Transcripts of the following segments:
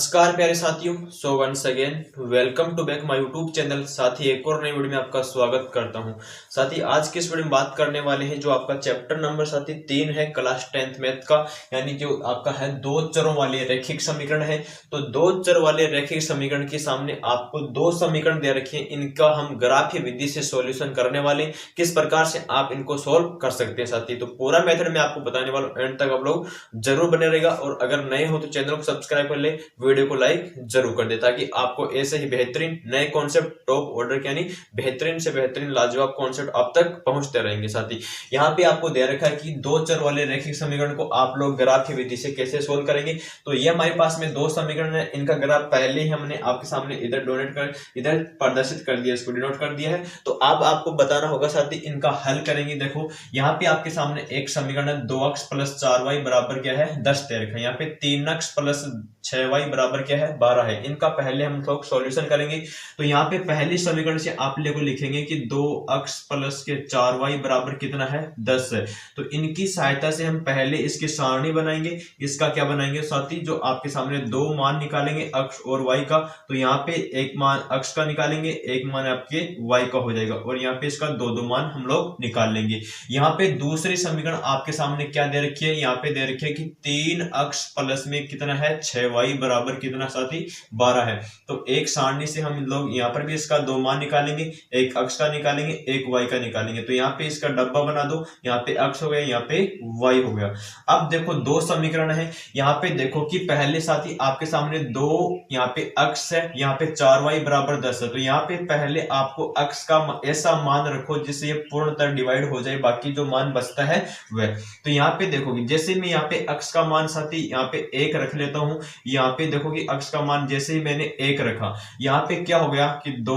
नमस्कार प्यारे साथियों। So once again welcome to back my YouTube channel. साथी एक और नई वीडियो में आपका स्वागत करता हूं। साथी आज की इस वीडियो में बात करने वाले हैं जो आपका चैप्टर नंबर साथी 3 है क्लास 10th मैथ का, यानी जो आपका है दो चरों वाले रैखिक समीकरण है। तो दो चर वाले रैखिक समीकरण के सामने आपको दो समीकरण दे रखे हैं, इनका हम ग्राफीय विधि से सॉल्यूशन करने वाले, किस प्रकार से आप इनको सोल्व कर सकते हैं साथी। तो पूरा मेथड मैं आपको बताने वाला हूं, एंड तक आप लोग जरूर बने रहेगा। और अगर नए हो तो चैनल को सब्सक्राइब कर ले, वीडियो को लाइक जरूर कर दे, ताकि आपको ऐसे ही बेहतरीन नए कॉन्सेप्ट टॉप ऑर्डर के यानी बेहतरीन से बेहतरीन लाजवाब कॉन्सेप्ट आप तक पहुंचते रहेंगे साथी। यहाँ पे आपको दे रखा है कि दो चर वाले रैखिक समीकरण को आप लोग ग्राफीय विधि से कैसे सोल्व करेंगे। तो ये हमारे पास में दो समीकरण है, इनका ग्राफ पहले ही हमने आपके सामने इधर प्रदर्शित कर दिया, इसको डिनोट कर दिया है। तो अब आपको बताना होगा साथी इनका हल करेंगे। देखो यहाँ पे आपके सामने एक समीकरण है 2x + 4y बराबर क्या है 10 दे रखा है। यहाँ पे 3x + 6y बराबर क्या है 12 है। इनका पहले हम लोग सॉल्यूशन करेंगे। तो यहाँ पे पहली समीकरण से आप लोग लिखेंगे कि 2x + 4y बराबर कितना है 10 है। तो इनकी सहायता से हम पहले इसकी सारणी बनाएंगे। इसका क्या बनाएंगे साथी, जो आपके सामने दो मान निकालेंगे x और y का। तो यहाँ पे एक मान x का निकालेंगे, एक मान आपके y का हो जाएगा, और यहाँ पे इसका दो मान हम लोग निकाल लेंगे। यहाँ पे दूसरी समीकरण आपके सामने क्या दे रखी है, यहाँ पे दे रखी है कि 3x प्लस में कितना है 6y बराबर कितना साथी 12 है। तो एक सारणी से हम लोग यहाँ पर भी इसका दो मान निकालेंगे, एक x का निकालेंगे, एक y का निकालेंगे। तो यहाँ पे इसका डब्बा बना दो, यहाँ पे x हो गया, यहाँ पे y हो गया। अब देखो दो समीकरण है, यहाँ पे देखो कि पहले साथी आपके सामने दो, यहाँ पे x है, यहाँ पे 4y बराबर 10 है। तो यहाँ पे पहले आपको x का ऐसा मान रखो जिससे ये पूर्णतः डिवाइड हो जाए, बाकी जो मान बचता है वह। तो यहाँ पे देखोगे जैसे मैं यहाँ पे x का मान साथी यहाँ पे 1 रख लेता हूं। यहाँ पे देखो कि x का मान जैसे ही मैंने 1 रखा, यहाँ पे क्या हो गया कि 2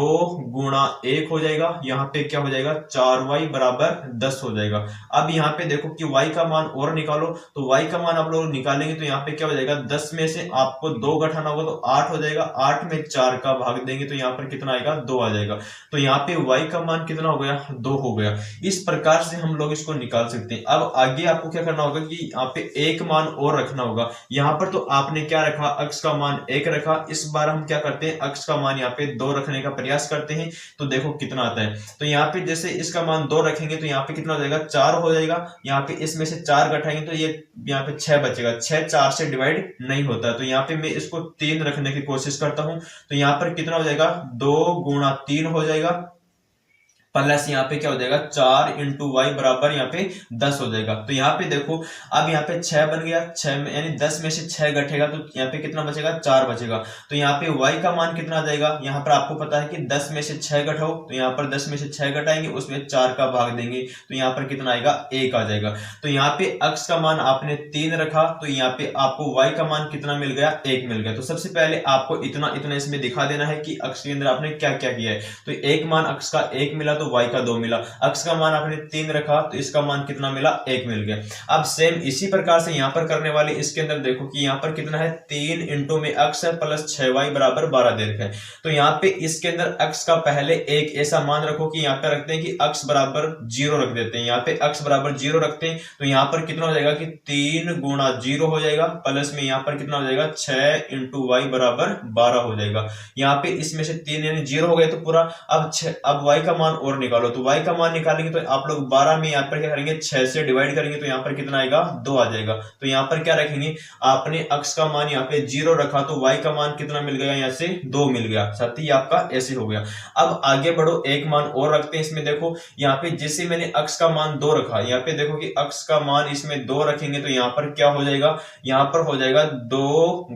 × 1 हो जाएगा। यहाँ पे क्या हो जाएगा 4y बराबर 10 हो जाएगा। अब यहाँ पे देखो कि y का मान और निकालो। तो y का मान आप लोग निकालेंगे तो यहाँ पे क्या हो जाएगा 10 में से आपको 2 घटाना होगा तो 8 हो जाएगा। 8 में 4 का भाग देंगे तो यहाँ पर कितना आएगा 2 आ जाएगा। तो यहाँ पे y का मान कितना हो गया 2 हो गया। इस प्रकार से हम लोग इसको निकाल सकते हैं। अब आगे आपको क्या करना होगा कि यहाँ पे एक मान और रखना होगा। यहाँ पर तो आपने क्या रखा, x का मान 1 रखा। इस बार हम क्या करते हैं, x का मान यहाँ पे 2 रखने का प्रयास करते हैं। तो देखो कितना आता है। तो यहाँ पे जैसे इसका मान 2 रखेंगे तो यहाँ पे कितना हो जाएगा 4 हो जाएगा। यहाँ पे इसमें से 4 घटाएंगे तो ये यहाँ पे 6 बचेगा। 6 4 से डिवाइड नहीं होता। तो यहाँ पे मैं इसको 3 रखने की कोशिश करता हूं। तो यहाँ पर कितना हो जाएगा 2 × 3 हो जाएगा, प्लस यहाँ पे क्या हो जाएगा 4 × y बराबर यहाँ पे 10 हो जाएगा। तो यहाँ पे देखो अब यहाँ पे 6 बन गया, 6 में यानी 10 में से 6 घटेगा तो यहाँ पे कितना बचेगा 4 बचेगा। तो यहाँ पे y का मान कितना आ जाएगा, यहाँ पर आपको पता है कि 10 में से 6 घटाओ। तो यहाँ पर 10 में से 6 घटाएंगे, उसमें 4 का भाग देंगे तो यहाँ पर कितना आएगा 1 आ जाएगा। तो यहाँ पे x का मान आपने 3 रखा, तो यहाँ पे आपको y का मान कितना मिल गया 1 मिल गया। तो सबसे पहले आपको इतना इतना इसमें दिखा देना है कि x के अंदर आपने क्या क्या किया है। तो एक मान x का 1 मिला तो y का 2 मिला। x का मान आपने 3 रखा तो इसका मान कितना मिला 1 मिल गया। अब सेम इसी प्रकार से यहाँ पर करने वाले, इसके अंदर देखो कि यहाँ पर कितना है 3 × में x है प्लस 6y बराबर 12 दे रखा है। तो यहाँ पे इसके अंदर x का पहले एक ऐसा मान रखो कि यहाँ पे रखते हैं कि x बराबर 0 रख देते हैं। यहाँ पे x बराबर 0 रखते हैं तो यहाँ पर कितना हो जाएगा कि 3 × 0 हो जाएगा, प्लस में यहाँ पर कितना हो जाएगा 6 × y बराबर 12 हो जाएगा। यहाँ पे इसमें से 3 यानी 0 हो गए तो पूरा। अब y का मान और निकालो। तो y का मान निकालेंगे तो आप लोग 12 में यहाँ पर क्या करेंगे 6 से डिवाइड करेंगे तो यहाँ पर कितना आएगा 2 आ जाएगा। तो यहाँ पर क्या रखेंगे, आपने x का मान यहाँ पे 0 रखा तो y का मान कितना मिल गया, यहाँ से 2 मिल गया साथ ही आपका ऐसे हो गया। अब आगे बढ़ो, एक मान और रखते हैं इसमें। देखो यहाँ पे जैसे मैंने x का मान 2 रखा, यहाँ पे देखो कि x का मान इसमें 2 रखेंगे तो यहाँ पर क्या हो जाएगा, यहाँ पर हो जाएगा 2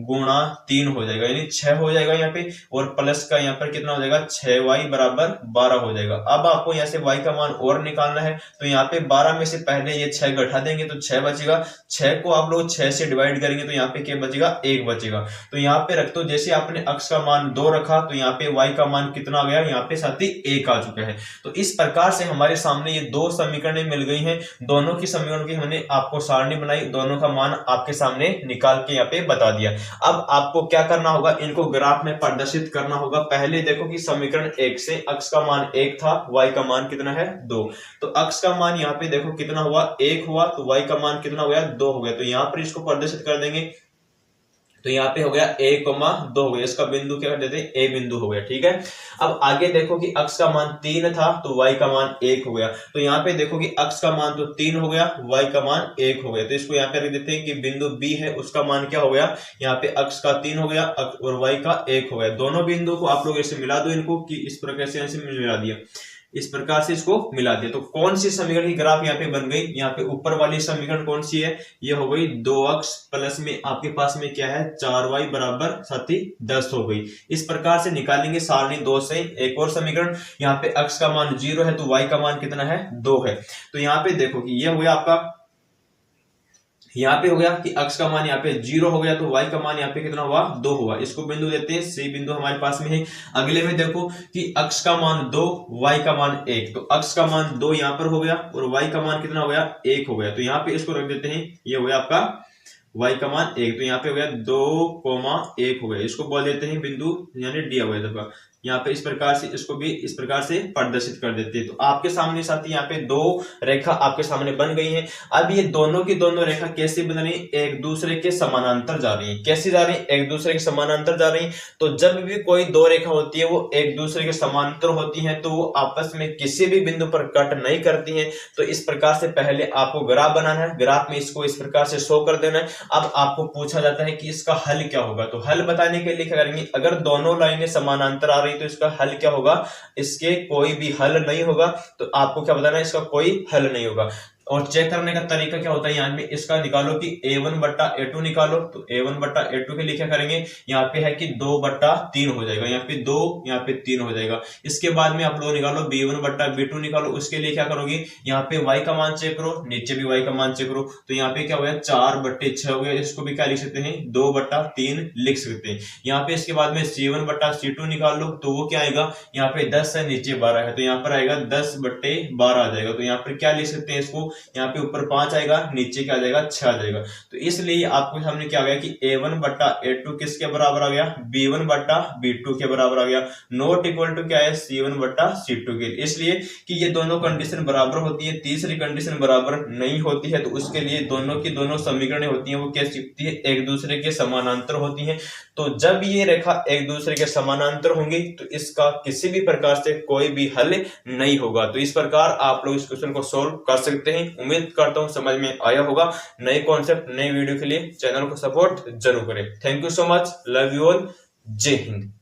× 3 हो जाएगा, यानी 6 हो जाएगा यहाँ पे, और प्लस का यहाँ पर कितना हो जाएगा 6y बराबर 12 हो जाएगा। अब आपको यहाँ से y का मान और निकालना है। तो यहाँ पे 12 में से पहले ये 6 घटा देंगे तो 6 बचेगा। 6 को आप लोग 6 से डिवाइड करेंगे तो यहाँ पे क्या बचेगा 1 बचेगा। तो यहाँ पे रख दो, जैसे आपने x का मान 2 रखा तो यहाँ पे y का मान कितना आ गया, यहाँ पे साथी 1 आ चुका है। तो इस प्रकार से हमारे सामने ये दो समीकरणें मिल गई हैं। दोनों की समीकरण की हमने आपको सारणी बनाई, दोनों का मान आपके सामने निकाल के यहाँ पे बता दिया। अब आपको क्या करना होगा, इनको ग्राफ में प्रदर्शित करना होगा। पहले देखो कि समीकरण 1 से x का मान 1 था, y का मान कितना है 2। तो x का मान यहाँ पे देखो कितना हुआ 1 हुआ, तो y का मान कितना हो गया 2 हो गया। तो यहाँ पर इसको प्रदर्शित कर देंगे। तो यहाँ पे हो गया a,2 हो गया, इसका बिंदु क्या कर देते हैं, a बिंदु हो गया। ठीक है, अब आगे देखो कि अक्ष का मान 3 था तो y का मान 1 हो गया। तो यहाँ पे देखो कि अक्ष का मान तो 3 हो गया, y का मान 1 हो गया। तो इसको यहाँ पे रख देते हैं कि बिंदु b है उसका मान क्या हो गया, यहाँ पे अक्ष का 3 हो गया और y का 1 हो गया। दोनों बिंदु को आप लोग ऐसे मिला दो, इनको कि इस प्रकार से ऐसे मिला दिया, इस प्रकार से इसको मिला दिया। तो कौन सी समीकरण की ग्राफ यहाँ पे बन गई, यहाँ पे ऊपर वाली समीकरण कौन सी है, ये हो गई 2x प्लस में आपके पास में क्या है 4y बराबर साथ ही 10 हो गई। इस प्रकार से निकालेंगे सारणी 2 से एक और समीकरण। यहाँ पे x का मान 0 है तो y का मान कितना है 2 है। तो यहाँ पे देखो कि ये हो गया आपका, यहाँ पे हो गया कि x का मान यहाँ पे 0 हो गया तो y का मान यहाँ पे कितना हुआ 2 हुआ। इसको बिंदु देते हैं, C बिंदु हमारे पास में है। अगले में देखो कि x का मान 2 y का मान 1, तो x का मान 2 यहाँ पर हो गया और y का मान कितना हो गया 1 हो गया। तो यहाँ पे इसको रख देते हैं, ये हो गया आपका y का मान 1, तो यहाँ पे हो गया 2,1 हो गया। इसको बोल देते हैं बिंदु यानी डी हो गया। यहाँ पे इस प्रकार से इसको भी इस प्रकार से प्रदर्शित कर देते हैं। तो आपके सामने साथी यहाँ पे दो रेखा आपके सामने बन गई हैं। अब ये दोनों की दोनों रेखा कैसे बन रही है, एक दूसरे के समानांतर जा रही है। कैसे जा रही है, एक दूसरे के समानांतर जा रही है। तो जब भी कोई दो रेखा होती है वो एक दूसरे के समांतर होती है तो वो आपस में किसी भी बिंदु पर कट नहीं करती है। तो इस प्रकार से पहले आपको ग्राफ बनाना है, ग्राफ में इसको इस प्रकार से शो कर देना है। अब आपको पूछा जाता है कि इसका हल क्या होगा, तो हल बताने के लिए क्या करेंगे, अगर दोनों लाइनें समानांतर आ रही तो इसका हल क्या होगा, इसके कोई भी हल नहीं होगा। तो आपको क्या बताना है, इसका कोई हल नहीं होगा। और चेक करने का तरीका क्या होता है, यहाँ पे इसका निकालो कि a1 बट्टा a2 निकालो। तो a1 बट्टा a2 के लिए क्या करेंगे, यहाँ पे है कि 2 बट्टा 3 हो जाएगा, यहाँ पे 2 यहाँ पे 3 हो जाएगा। इसके बाद में आप लोग निकालो b1 बट्टा b2 निकालो। उसके लिए क्या करोगे, यहाँ पे y का मान चेक करो, नीचे भी y का मान चेक करो। तो यहाँ पे क्या हो गया 4/6 हो गया। इसको भी क्या लिख सकते हैं, 2/3 लिख सकते हैं। यहाँ पे इसके बाद में c1 बट्टा c2 निकाल लो, तो वो क्या आएगा, यहाँ पे 10 है नीचे 12 है, तो यहाँ पर आएगा 10/12 आ जाएगा। तो यहाँ पर क्या लिख सकते हैं, इसको यहाँ पे ऊपर 5 आएगा, नीचे क्या आ जाएगा 6 आ जाएगा। तो इसलिए आपको सामने क्या आ गया कि a1 बट्टा a2 किसके बराबर आ गया, b1 बट्टा b2 के बराबर आ गया। नॉट इक्वल टू क्या है, c1 बट्टा c2 के। इसलिए कि ये दोनों कंडीशन बराबर होती है, तीसरी कंडीशन बराबर नहीं होती है। तो उसके लिए दोनों की दोनों समीकरण होती है वो कैसी होती है, एक दूसरे के समानांतर होती है। तो जब ये रेखा एक दूसरे के समानांतर होंगी तो इसका किसी भी प्रकार से कोई भी हल नहीं होगा। तो इस प्रकार आप लोग इस क्वेश्चन को सोल्व कर सकते हैं। उम्मीद करता हूं समझ में आया होगा। नए कॉन्सेप्ट नए वीडियो के लिए चैनल को सपोर्ट जरूर करें। Thank you so much, love you all, जय हिंद।